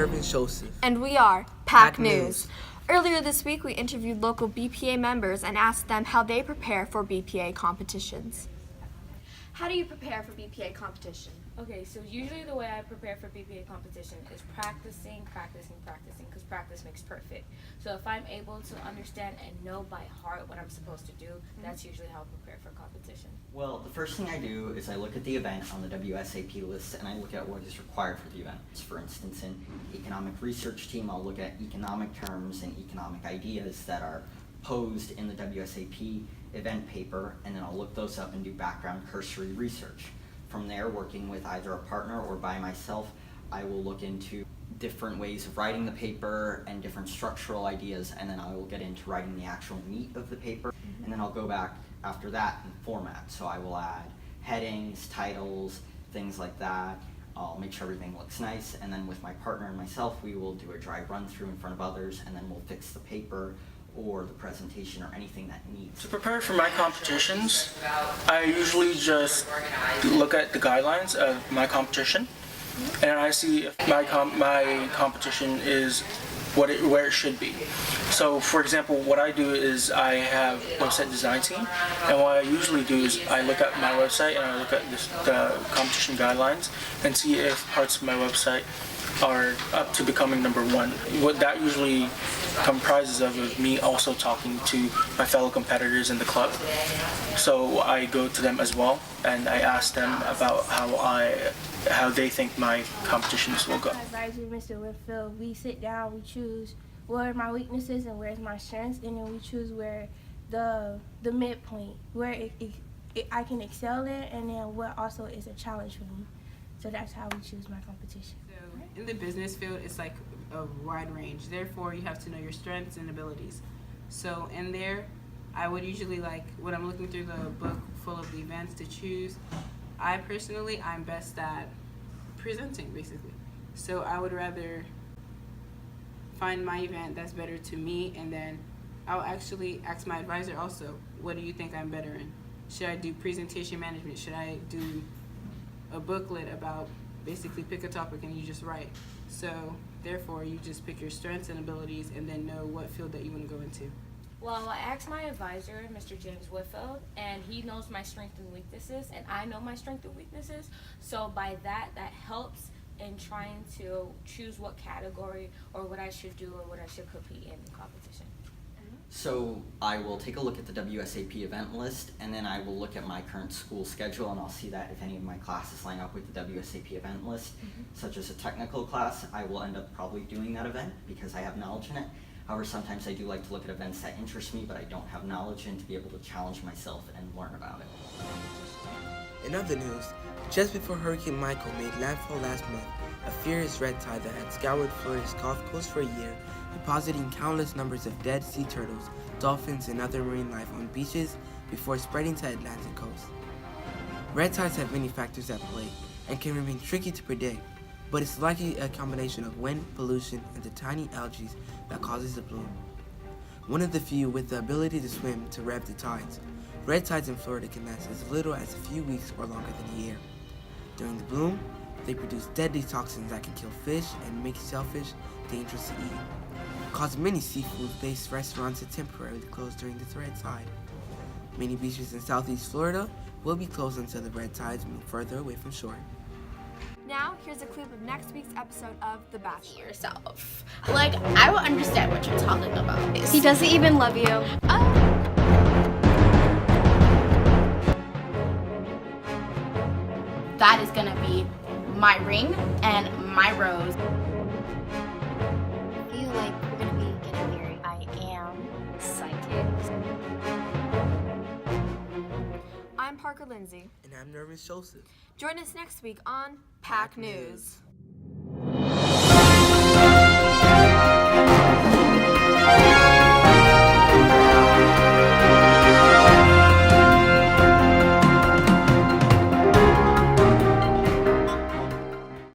Nervin Joseph. And we are PAC News. Earlier this week, we interviewed local BPA members and asked them how they prepare for BPA competitions. How do you prepare for BPA competition? Okay, so usually the way I prepare for BPA competition is practicing, because practice makes perfect. So if I'm able to understand and know by heart what I'm supposed to do, that's usually how I prepare for competition. Well, the first thing I do is I look at the event on the WSAP list and I look at what is required for the event. For instance, in economic research team, I'll look at economic terms and economic ideas that are posed in the WSAP event paper, and then I'll look those up and do background cursory research. From there, working with either a partner or by myself, I will look into different ways of writing the paper and different structural ideas, and then I will get into writing the actual meat of the paper, and then I'll go back after that and format. So I will add headings, titles, things like that. I'll make sure everything looks nice, and then with my partner and myself, we will do a dry run through in front of others, and then we'll fix the paper or the presentation or anything that needs. To prepare for my competitions, I usually just look at the guidelines of my competition, and I see if my competition is where it should be. So, for example, what I do is I have a website design team, and what I usually do is I look at my website and I look at the competition guidelines and see if parts of my website are up to becoming number one. What that usually comprises of is me also talking to my fellow competitors in the club. So I go to them as well and I ask them about how they think my competitions will go. Advisor Mr. Whitfield, we sit down, we choose where are my weaknesses and where's my strengths, and then we choose where the midpoint, where I can excel in, and then what also is a challenge for me. So that's how we choose my competition. So in the business field, it's like a wide range. Therefore, you have to know your strengths and abilities. So in there, I would usually, like, when I'm looking through the book full of the events to choose, I'm best at presenting, basically. So I would rather find my event that's better to me, and then I'll actually ask my advisor also, what do you think I'm better in? Should I do presentation management? Should I do a booklet about basically pick a topic and you just write? So therefore you just pick your strengths and abilities and then know what field that you want to go into. Well, I asked my advisor, Mr. James Whitfield, and he knows my strengths and weaknesses, and I know my strengths and weaknesses. So by that helps in trying to choose what category or what I should do or what I should compete in the competition. So I will take a look at the WSAP event list, and then I will look at my current school schedule, and I'll see that if any of my classes line up with the WSAP event list, such as a technical class, I will end up probably doing that event because I have knowledge in it. However, sometimes I do like to look at events that interest me, but I don't have knowledge in, to be able to challenge myself and learn about it. In other news, just before Hurricane Michael made landfall last month, a furious red tide that had scoured Florida's Gulf Coast for a year, depositing countless numbers of dead sea turtles, dolphins, and other marine life on beaches before spreading to the Atlantic coast. Red tides have many factors at play and can remain tricky to predict, but it's likely a combination of wind, pollution, and the tiny algae that causes the bloom. One of the few with the ability to swim to rev the tides, red tides in Florida can last as little as a few weeks or longer than a year. During the bloom, they produce deadly toxins that can kill fish and make shellfish dangerous to eat, causing many seafood-based restaurants to temporarily close during this red tide. Many beaches in southeast Florida will be closed until the red tides move further away from shore. Now, here's a clip of next week's episode of The Bachelor. Yourself. Like, I will understand what you're talking about. He doesn't even love you. That is gonna be my ring and my rose. I feel like we're gonna be getting married. I am excited. I'm Parker Lindsay. And I'm Nervin Joseph. Join us next week on PAC News.